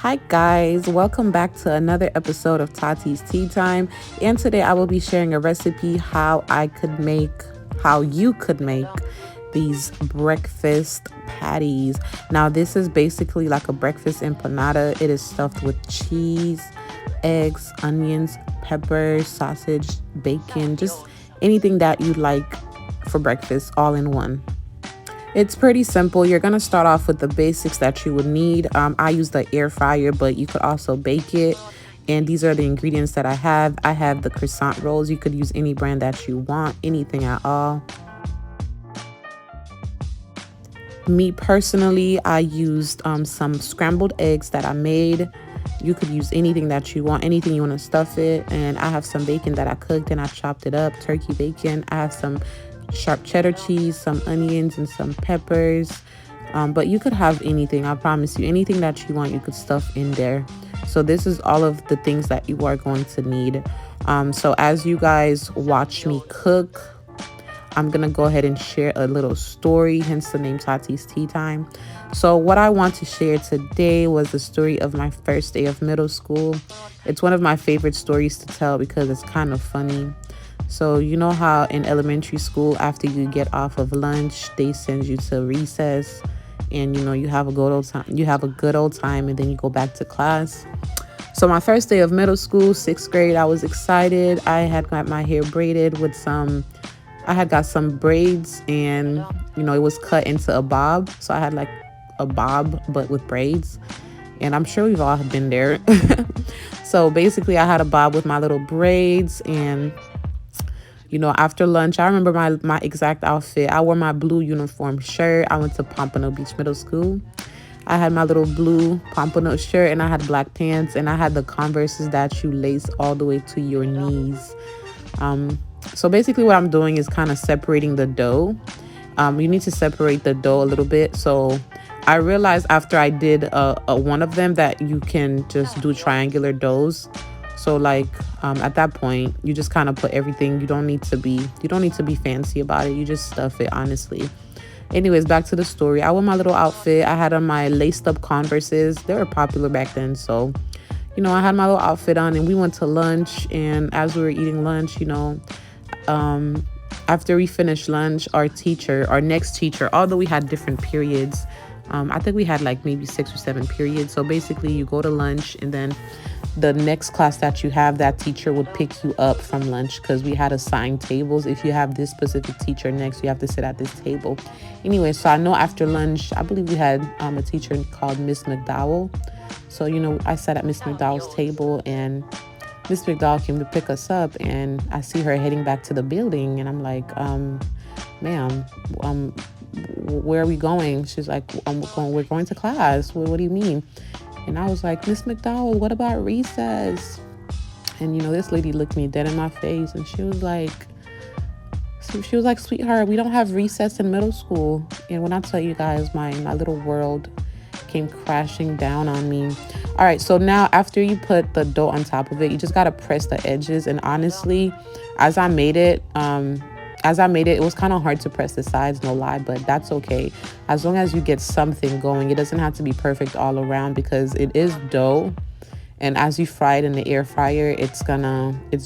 Hi guys, welcome back to another episode of Tati's Tea Time. And today I will be sharing a recipe how you could make these breakfast patties. Now this is basically like a breakfast empanada. It is stuffed with cheese, eggs, onions, peppers, sausage, bacon, just anything that you like for breakfast all in one. It's pretty simple. You're going to start off with the basics that you would need. I use the air fryer, but you could also bake it. And these are the ingredients that I have. I have the croissant rolls. You could use any brand that you want, anything at all. Me personally, I used some scrambled eggs that I made. You could use anything that you want, anything you want to stuff it. And I have some bacon that I cooked and I chopped it up, turkey bacon. I have some sharp cheddar cheese, some onions, and some peppers. But you could have anything. I promise you, anything that you want, you could stuff in there. So this is all of the things that you are going to need. So as you guys watch me cook, I'm gonna go ahead and share a little story, hence the name Tati's Tea Time. So what I want to share today was the story of my first day of middle school. It's one of my favorite stories to tell because it's kind of funny. So you know how in elementary school, after you get off of lunch, they send you to recess, and you have a good old time. You have a good old time, and then you go back to class. So my first day of middle school, 6th grade, I was excited. I had got my hair braided with I had got some braids, and it was cut into a bob. So I had like a bob, but with braids. And I'm sure we've all been there. So basically, I had a bob with my little braids, and after lunch, I remember my exact outfit. I wore my blue uniform shirt. I went to Pompano Beach Middle School. I had my little blue Pompano shirt, and I had black pants, and I had the Converses that you lace all the way to your knees. So basically what I'm doing is kind of separating the dough. You need to separate the dough a little bit. So I realized after I did one of them that you can just do triangular doughs. So like at that point, you just kind of put everything. You don't need to be fancy about it. You just stuff it, honestly. Anyways, back to the story. I wore my little outfit. I had on my laced up Converses. They were popular back then. So, I had my little outfit on, and we went to lunch. And as we were eating lunch, after we finished lunch, our next teacher, although we had different periods, I think we had like maybe 6 or 7 periods. So basically you go to lunch, and then the next class that you have, that teacher would pick you up from lunch, because we had assigned tables. If you have this specific teacher next, you have to sit at this table. Anyway, so I know after lunch, I believe we had a teacher called Miss McDowell. So, I sat at Miss McDowell's table, and Miss McDowell came to pick us up, and I see her heading back to the building, and I'm like, ma'am, where are we going? She's like, we're going to class. What do you mean? And I was like, Miss McDowell, what about recess? And, this lady looked me dead in my face, and she was like, sweetheart, we don't have recess in middle school. And when I tell you guys, my little world came crashing down on me. All right, so now after you put the dough on top of it, you just got to press the edges. And honestly, as I made it, it was kind of hard to press the sides, no lie, but that's okay. As long as you get something going, it doesn't have to be perfect all around, because it is dough. And as you fry it in the air fryer, it's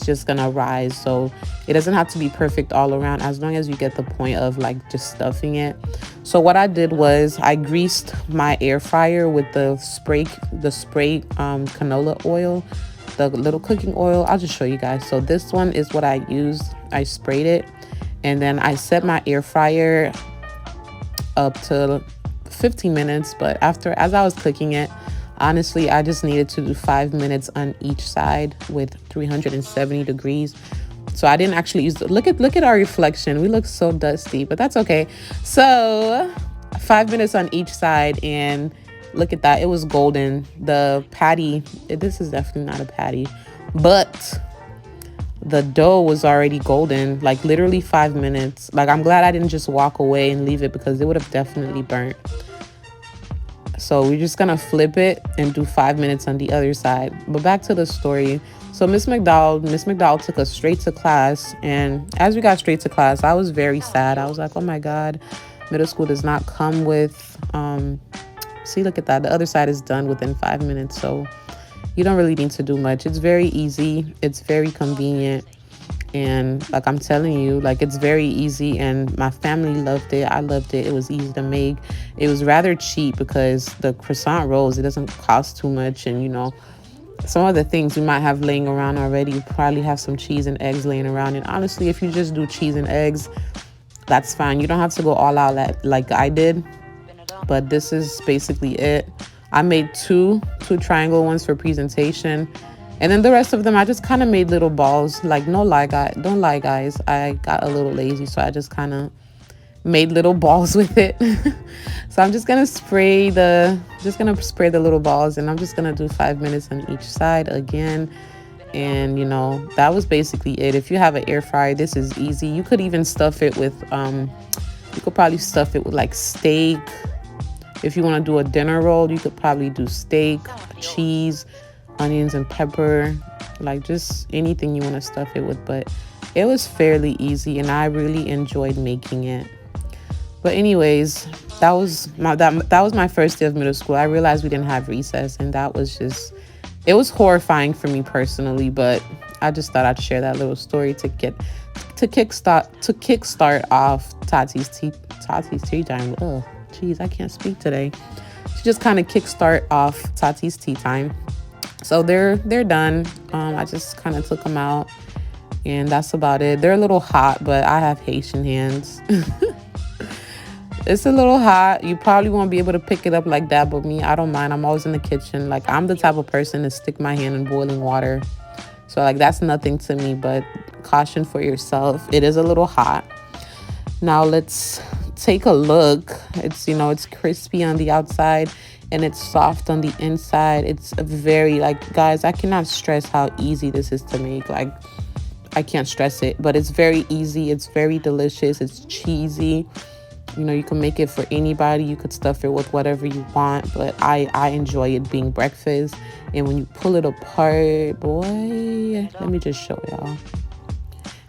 just gonna rise. So it doesn't have to be perfect all around, as long as you get the point of like just stuffing it. So what I did was I greased my air fryer with the spray canola oil, the little cooking oil. I'll just show you guys. So this one is what I used. I sprayed it, and then I set my air fryer up to 15 minutes. But as I was cooking it, honestly, I just needed to do 5 minutes on each side with 370 degrees. So I didn't actually use look at our reflection. We look so dusty, but that's okay. So 5 minutes on each side, and look at that. It was golden. The patty, this is definitely not a patty, but the dough was already golden, like literally 5 minutes. Like, I'm glad I didn't just walk away and leave it, because it would have definitely burnt. So we're just gonna flip it and do 5 minutes on the other side. But back to the story. So Miss McDowell took us straight to class. And as we got straight to class, I was very sad. I was like, oh my God, middle school does not come with See, look at that. The other side is done within 5 minutes. So you don't really need to do much. It's very easy. It's very convenient. And like I'm telling you, like it's very easy, and my family loved it. I loved it. It was easy to make. It was rather cheap because the croissant rolls, it doesn't cost too much. And some other things we might have laying around already. You probably have some cheese and eggs laying around. And honestly, if you just do cheese and eggs, that's fine. You don't have to go all out like I did. But this is basically it. I made two triangle ones for presentation. And then the rest of them, I just kind of made little balls. Like, don't lie, guys. I got a little lazy, so I just kind of made little balls with it. So I'm just gonna spray the little balls, and I'm just gonna do 5 minutes on each side again. And that was basically it. If you have an air fryer, this is easy. You could even stuff it with you could probably stuff it with like steak. If you want to do a dinner roll, you could probably do steak, cheese, onions and pepper, like just anything you want to stuff it with. But it was fairly easy, and I really enjoyed making it. But anyways, that was my first day of middle school. I realized we didn't have recess, and it was horrifying for me personally. But I just thought I'd share that little story to kickstart off Tati's tea time. Oh, jeez, I can't speak today. To just kind of kickstart off Tati's tea time. So they're done. I just kind of took them out, and that's about it. They're a little hot, but I have Haitian hands. It's a little hot. You probably won't be able to pick it up like that, but me, I don't mind. I'm always in the kitchen. Like, I'm the type of person to stick my hand in boiling water. So, like, that's nothing to me, but caution for yourself. It is a little hot. Now, let's take a look. It's, it's crispy on the outside, and it's soft on the inside. It's very, like, guys, I cannot stress how easy this is to make. Like, I can't stress it, but it's very easy. It's very delicious. It's cheesy. You can make it for anybody. You could stuff it with whatever you want, but I enjoy it being breakfast. And when you pull it apart, boy, let me just show y'all.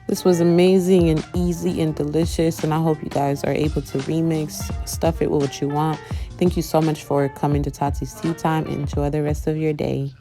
This was amazing and easy and delicious, and I hope you guys are able to remix, stuff it with what you want. Thank you so much for coming to Tati's Tea Time. Enjoy the rest of your day.